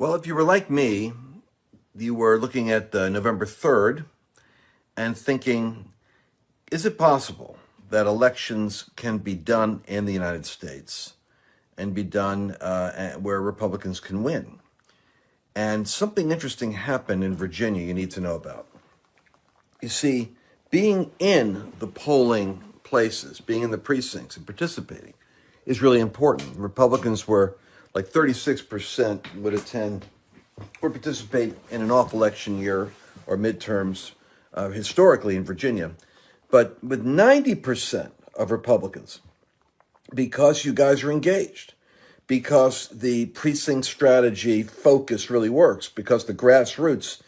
Well, if you were like me, you were looking at November 3rd and thinking, is it possible that elections can be done in the United States and be done where Republicans can win? And something interesting happened in Virginia you need to know about. You see, being in the polling places, being in the precincts and participating is really important. Republicans were like 36% would attend or participate in an off-election year or midterms historically in Virginia. But with 90% of Republicans, because you guys are engaged, because the precinct strategy focus really works, because the grassroots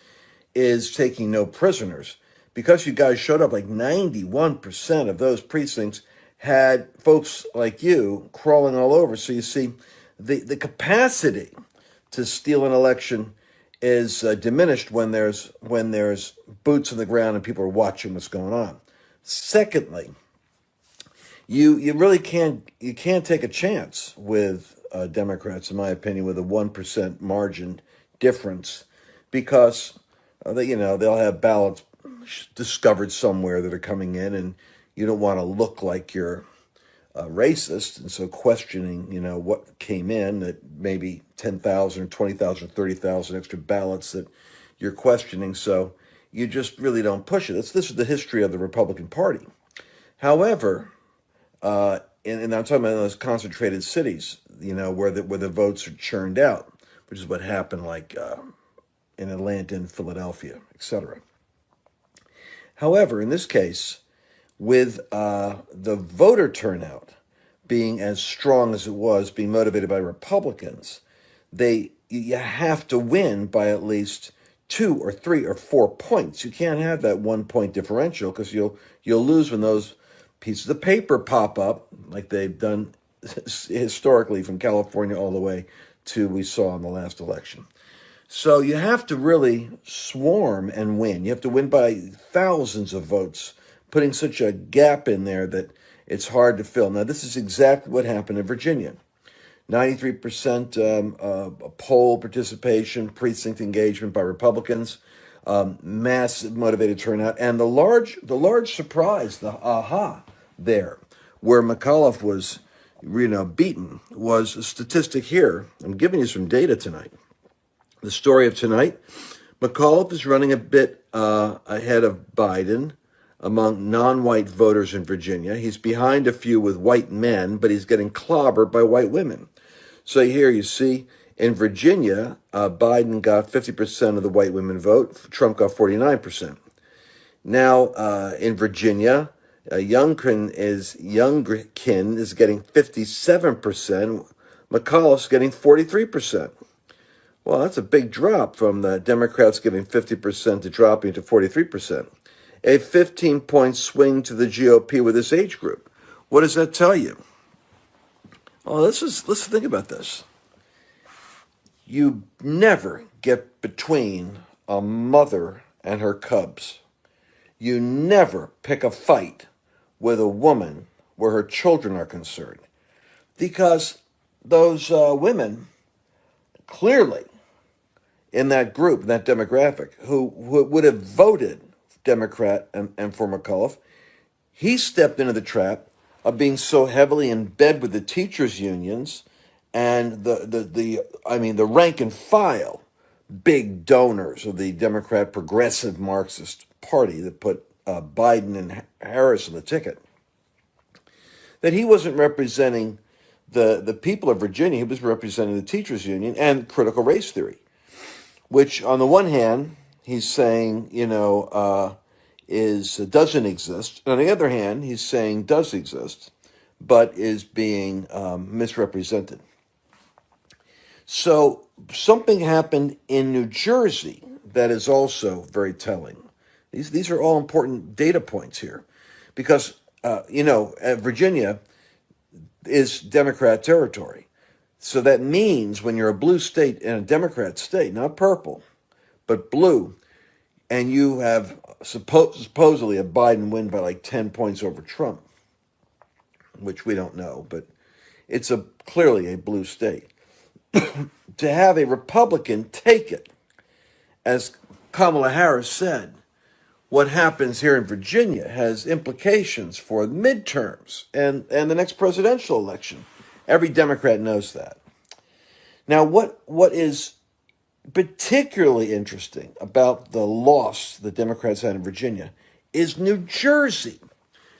is taking no prisoners, because you guys showed up, like 91% of those precincts had folks like you crawling all over. So you see, the capacity to steal an election is diminished when there's boots on the ground and people are watching what's going on. Secondly, you really can't take a chance with Democrats, in my opinion, with a 1% margin difference, because they'll have ballots discovered somewhere that are coming in, and you don't want to look like you're racist, and so questioning, what came in, that maybe 10,000, 20,000, 30,000 extra ballots that you're questioning. So you just really don't push it. This is the history of the Republican Party. However, and I'm talking about those concentrated cities, where the votes are churned out, which is what happened like in Atlanta and Philadelphia, etc. However, in this case, with the voter turnout being as strong as it was, being motivated by Republicans, you have to win by at least 2 or 3 or 4 points. You can't have that 1-point differential, because you'll lose when those pieces of paper pop up, like they've done historically from California all the way to we saw in the last election. So you have to really swarm and win. You have to win by thousands of votes, putting such a gap in there that it's hard to fill. Now, this is exactly what happened in Virginia. 93% poll participation, precinct engagement by Republicans, massive motivated turnout, and the large surprise, the aha there, where McAuliffe was, beaten, was a statistic here. I'm giving you some data tonight. The story of tonight: McAuliffe is running a bit ahead of Biden among non-white voters in Virginia. He's behind a few with white men, but he's getting clobbered by white women. So here you see, in Virginia, Biden got 50% of the white women vote. Trump got 49%. Now, in Virginia, Youngkin is getting 57%. McAuliffe's getting 43%. Well, that's a big drop from the Democrats giving 50% to dropping to 43%. A 15-point swing to the GOP with this age group. What does that tell you? Well, let's think about this. You never get between a mother and her cubs. You never pick a fight with a woman where her children are concerned, because those women clearly in that group, that demographic, who would have voted Democrat and for McAuliffe, he stepped into the trap of being so heavily in bed with the teachers' unions and the rank and file big donors of the Democrat Progressive Marxist Party that put Biden and Harris on the ticket, that he wasn't representing the people of Virginia. He was representing the teachers' union and critical race theory, which on the one hand, he's saying, doesn't exist. On the other hand, he's saying does exist, but is being misrepresented. So something happened in New Jersey that is also very telling. These are all important data points here, because Virginia is Democrat territory. So that means when you're a blue state and a Democrat state, not purple, but blue, and you have supposedly a Biden win by like 10 points over Trump, which we don't know, but it's clearly a blue state. To to have a Republican take it. As Kamala Harris said, what happens here in Virginia has implications for midterms and the next presidential election. Every Democrat knows that. Now, what is particularly interesting about the loss the Democrats had in Virginia is New Jersey.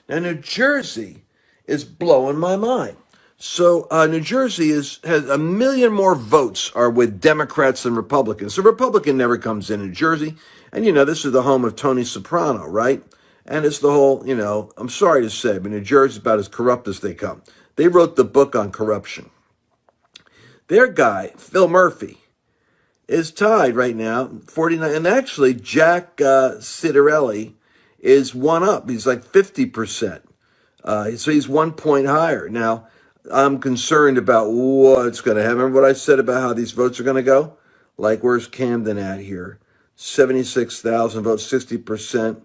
Now, New Jersey is blowing my mind. So New Jersey has a million more votes are with Democrats than Republicans. The Republican never comes in New Jersey. And, this is the home of Tony Soprano, right? And it's the whole, I'm sorry to say, but New Jersey's about as corrupt as they come. They wrote the book on corruption. Their guy, Phil Murphy, is tied right now, 49. And actually, Jack Citarelli is one up. He's like 50%. So he's 1 point higher. Now, I'm concerned about what's going to happen. Remember what I said about how these votes are going to go? Like, where's Camden at here? 76,000 votes, 60%.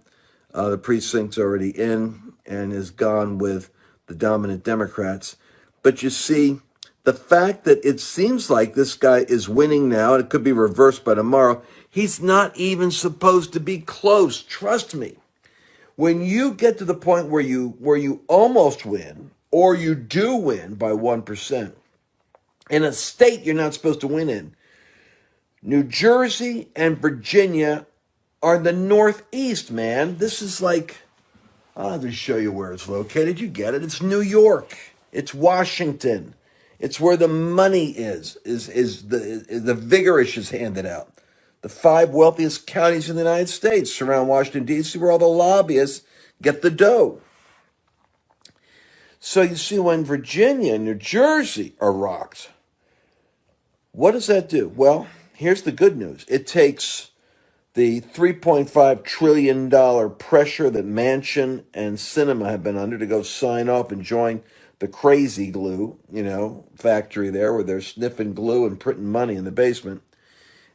The precinct's already in and is gone with the dominant Democrats. But you see, the fact that it seems like this guy is winning now, and it could be reversed by tomorrow, he's not even supposed to be close. Trust me. When you get to the point where you almost win, or you do win by 1%, in a state you're not supposed to win in, New Jersey and Virginia are the Northeast, man. This is like, I'll just show you where it's located. You get it. It's New York. It's Washington. It's where the money is the vigorish is handed out. The 5 wealthiest counties in the United States surround Washington, D.C., where all the lobbyists get the dough. So you see, when Virginia and New Jersey are rocked, what does that do? Well, here's the good news. It takes the $3.5 trillion pressure that Manchin and Sinema have been under to go sign off and join the crazy glue, factory there where they're sniffing glue and printing money in the basement.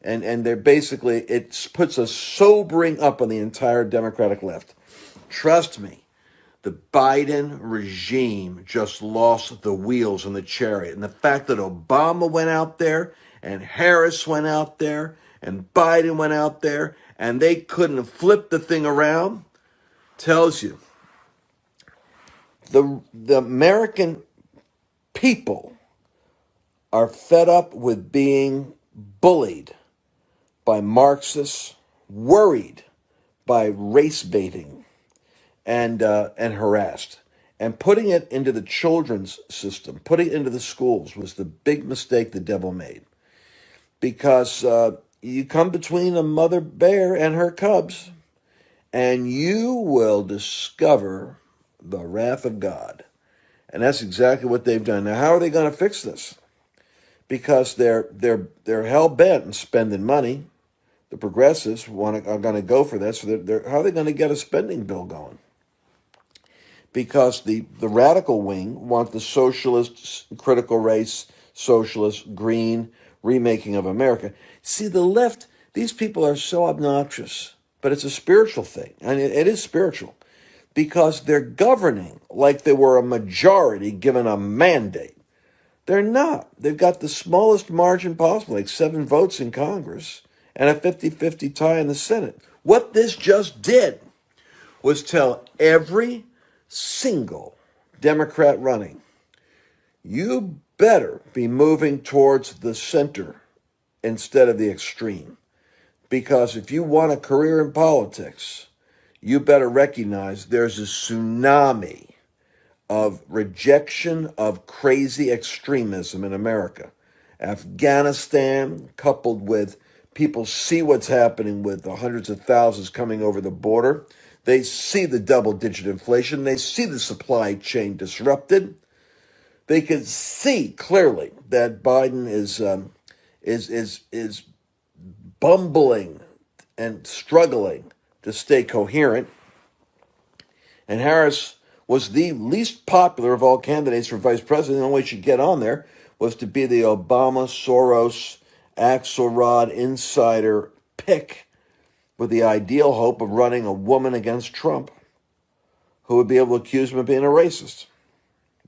And they're basically, it puts a sobering up on the entire Democratic left. Trust me, the Biden regime just lost the wheels on the chariot. And the fact that Obama went out there and Harris went out there and Biden went out there and they couldn't flip the thing around tells you the American people are fed up with being bullied by Marxists, worried by race baiting and harassed. And putting it into the children's system, putting it into the schools was the big mistake the devil made. Because you come between a mother bear and her cubs, and you will discover the wrath of God. And that's exactly what they've done. Now, how are they going to fix this? Because they're hell-bent on spending money. The progressives are going to go for that. So how are they going to get a spending bill going? Because the radical wing want the socialist, critical race, socialist, green remaking of America. See, the left, these people are so obnoxious, but it's a spiritual thing. And it is spiritual because they're governing like they were a majority given a mandate. They're not. They've got the smallest margin possible, like 7 votes in Congress and a 50-50 tie in the Senate. What this just did was tell every single Democrat running, you better be moving towards the center instead of the extreme. Because if you want a career in politics, you better recognize there's a tsunami of rejection of crazy extremism in America. Afghanistan, coupled with people see what's happening with the hundreds of thousands coming over the border. They see the double-digit inflation. They see the supply chain disrupted. They can see clearly that Biden is bumbling and struggling to stay coherent. And Harris was the least popular of all candidates for vice president. The only way she'd get on there was to be the Obama, Soros, Axelrod insider pick with the ideal hope of running a woman against Trump who would be able to accuse him of being a racist.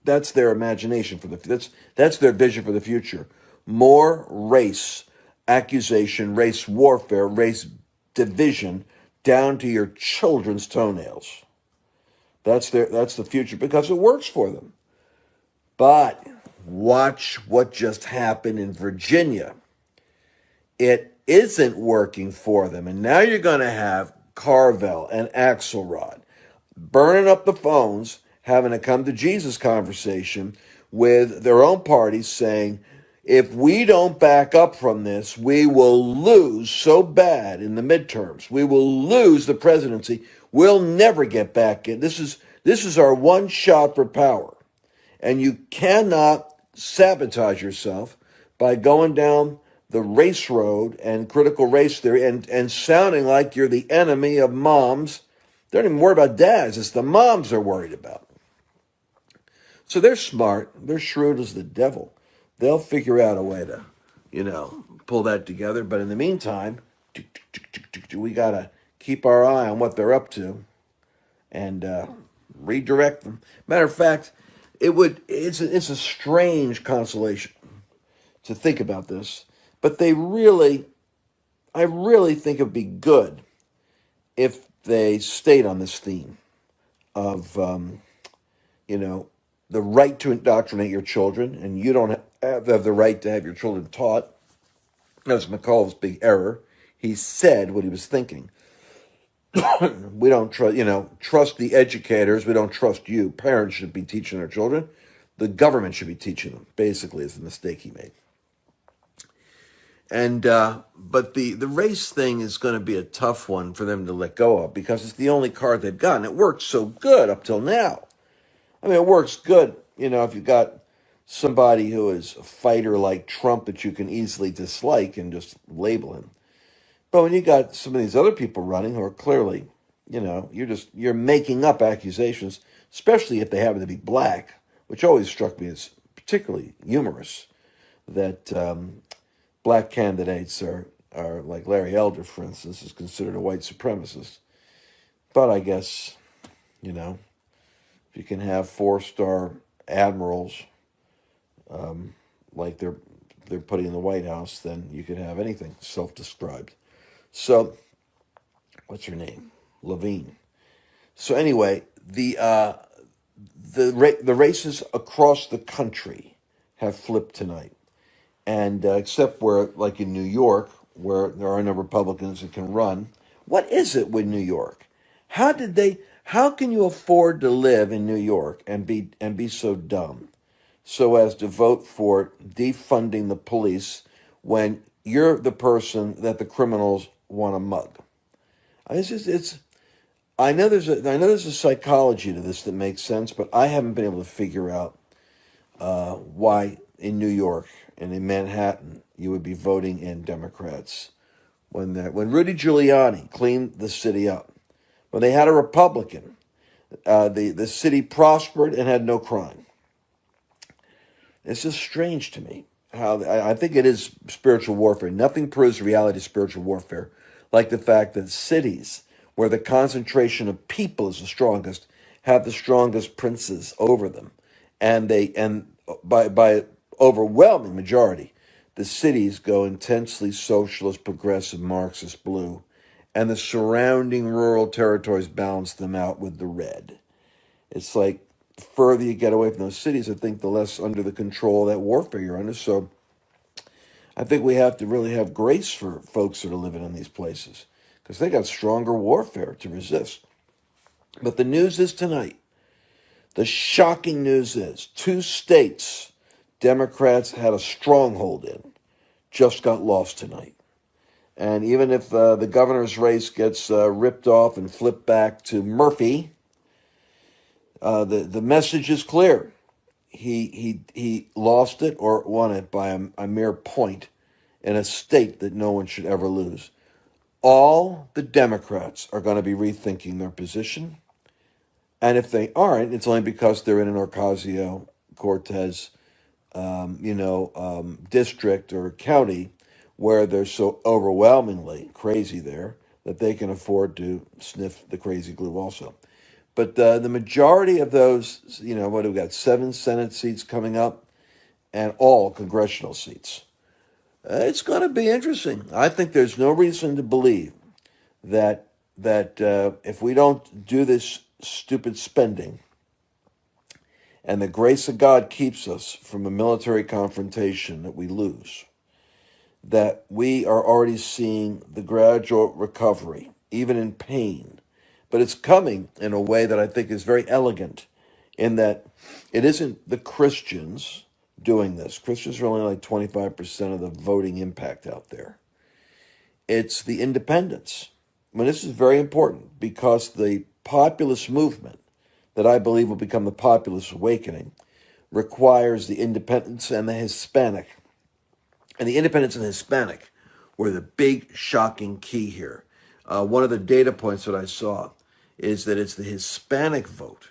That's their imagination for that's their vision for the future. more race accusation, race warfare, race division down to your children's toenails. That's the future because it works for them. But watch what just happened in Virginia. It isn't working for them. And now you're going to have Carvel and Axelrod burning up the phones, having a come to Jesus conversation with their own parties saying, if we don't back up from this, we will lose so bad in the midterms. We will lose the presidency. We'll never get back in. This is our one shot for power. And you cannot sabotage yourself by going down the race road and critical race theory and sounding like you're the enemy of moms. They're not even worried about dads. It's the moms they're worried about. So they're smart. They're shrewd as the devil. They'll figure out a way to, pull that together. But in the meantime, we got to keep our eye on what they're up to and redirect them. Matter of fact, it's a strange consolation to think about this. But I really think it would be good if they stayed on this theme of, the right to indoctrinate your children, and you don't have the right to have your children taught. That's McCall's big error. He said what he was thinking. We don't trust the educators. We don't trust you. Parents should be teaching their children. The government should be teaching them, basically, is the mistake he made. And but the race thing is going to be a tough one for them to let go of because it's the only card they've got, and it worked so good up till now. I mean, it works good, if you've got somebody who is a fighter like Trump that you can easily dislike and just label him. But when you got some of these other people running who are clearly, you're making up accusations, especially if they happen to be black, which always struck me as particularly humorous, that black candidates are like Larry Elder, for instance, is considered a white supremacist. But I guess, if you can have 4-star admirals like they're putting in the White House, then you could have anything self-described. So, what's her name? Levine. So anyway, the races across the country have flipped tonight, and except where, like in New York, where there are no Republicans that can run. What is it with New York? How can you afford to live in New York and be so dumb so as to vote for defunding the police when you're the person that the criminals want to mug? I know there's a psychology to this that makes sense, but I haven't been able to figure out why in New York and in Manhattan you would be voting in Democrats when Rudy Giuliani cleaned the city up. When they had a Republican, the city prospered and had no crime. It's just strange to me how I think it is spiritual warfare. Nothing proves reality of spiritual warfare like the fact that cities where the concentration of people is the strongest have the strongest princes over them, and by overwhelming majority, the cities go intensely socialist, progressive, Marxist, blue. And the surrounding rural territories balance them out with the red. It's like the further you get away from those cities, I think the less under the control of that warfare you're under. So I think we have to really have grace for folks that are living in these places because they got stronger warfare to resist. But the news is tonight. The shocking news is 2 states Democrats had a stronghold in just got lost tonight. And even if the governor's race gets ripped off and flipped back to Murphy, the message is clear. He lost it or won it by a mere point in a state that no one should ever lose. All the Democrats are going to be rethinking their position. And if they aren't, it's only because they're in an Ocasio-Cortez, district or county where they're so overwhelmingly crazy there that they can afford to sniff the crazy glue also. But the majority of those, what have we got? 7 Senate seats coming up and all congressional seats. It's going to be interesting. I think there's no reason to believe that if we don't do this stupid spending, and the grace of God keeps us from a military confrontation, that we lose. That we are already seeing the gradual recovery, even in pain. But it's coming in a way that I think is very elegant, in that it isn't the Christians doing this. Christians are only like 25% of the voting impact out there. It's the independents. I mean, this is very important, because the populist movement that I believe will become the populist awakening requires the independents and the Hispanic. And the independents and the Hispanic were the big, shocking key here. One of the data points that I saw is that it's the Hispanic vote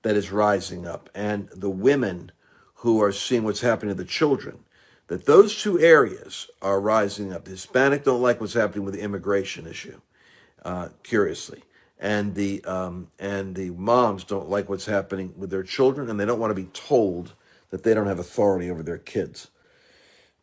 that is rising up, and the women who are seeing what's happening to the children, that those two areas are rising up. The Hispanic don't like what's happening with the immigration issue, curiously. And the moms don't like what's happening with their children, and they don't want to be told that they don't have authority over their kids.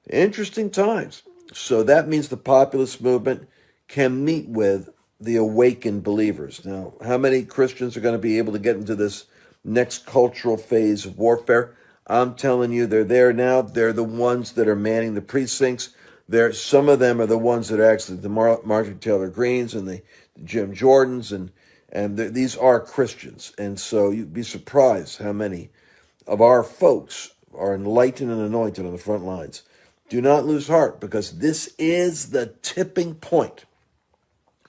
Interesting times. So that means the populist movement can meet with the awakened believers. Now, how many Christians are going to be able to get into this next cultural phase of warfare? I'm telling you, they're there now. They're the ones that are manning the precincts. Some of them are the ones that are actually the Marjorie Taylor Greens and the Jim Jordans, and these are Christians. And so you'd be surprised how many of our folks are enlightened and anointed on the front lines. Do not lose heart, because this is the tipping point.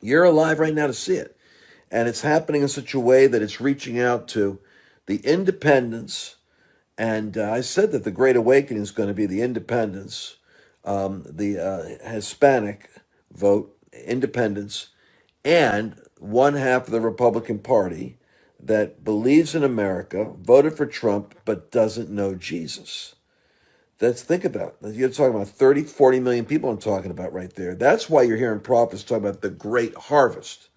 You're alive right now to see it. And it's happening in such a way that it's reaching out to the independents. And I said that the Great Awakening is going to be the independents, the Hispanic vote, independents, and one half of the Republican Party that believes in America, voted for Trump, but doesn't know Jesus. Think about it. You're talking about 30, 40 million people I'm talking about right there. That's why you're hearing prophets talk about the great harvest.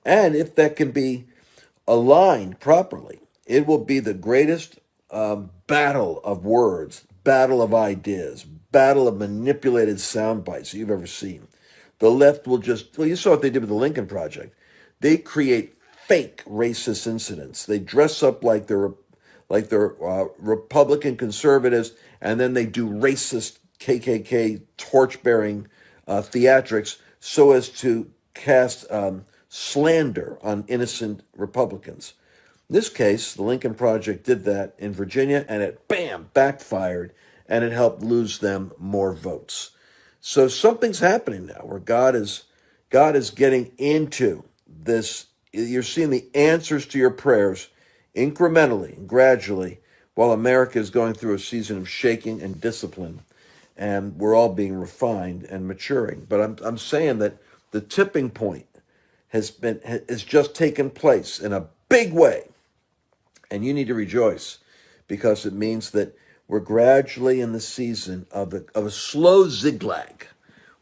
And if that can be aligned properly, it will be the greatest battle of words, battle of ideas, battle of manipulated sound bites you've ever seen. The left will you saw what they did with the Lincoln Project. They create fake racist incidents. They dress up like they're Republican conservatives, and then they do racist KKK torch-bearing theatrics so as to cast slander on innocent Republicans. In this case, the Lincoln Project did that in Virginia, and it, backfired, and it helped lose them more votes. So something's happening now where God is getting into this. You're seeing the answers to your prayers incrementally and gradually, while America is going through a season of shaking and discipline, and we're all being refined and maturing. But I'm saying that the tipping point has just taken place in a big way, and you need to rejoice, because it means that we're gradually in the season of a slow zigzag,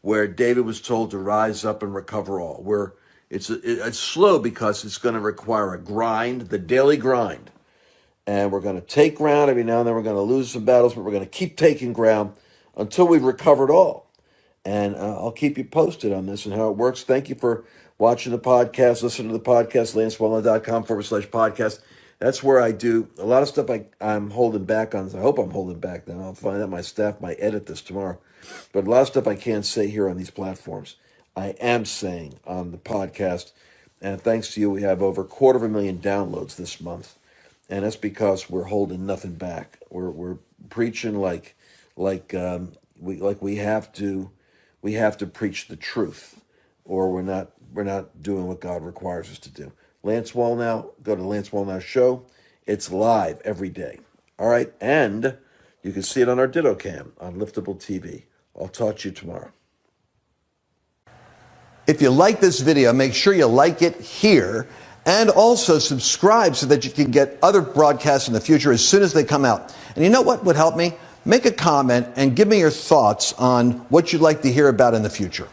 where David was told to rise up and recover all. Where it's slow because it's going to require a grind, the daily grind. And we're going to take ground every now and then. We're going to lose some battles, but we're going to keep taking ground until we've recovered all. And I'll keep you posted on this and how it works. Thank you for watching the podcast, listening to the podcast, lancewallnau.com/podcast. That's where I do a lot of stuff I'm holding back on. I hope I'm holding back now. I'll find out my staff might edit this tomorrow. But a lot of stuff I can't say here on these platforms, I am saying on the podcast. And thanks to you, we have over 250,000 downloads this month. And that's because we're holding nothing back. We're preaching like we have to preach the truth, or we're not doing what God requires us to do. Lance Wallnau, go to Lance Wallnau Show. It's live every day. All right, and you can see it on our Ditto Cam on Liftable TV. I'll talk to you tomorrow. If you like this video, make sure you like it here, and also subscribe so that you can get other broadcasts in the future as soon as they come out. And you know what would help me? Make a comment and give me your thoughts on what you'd like to hear about in the future.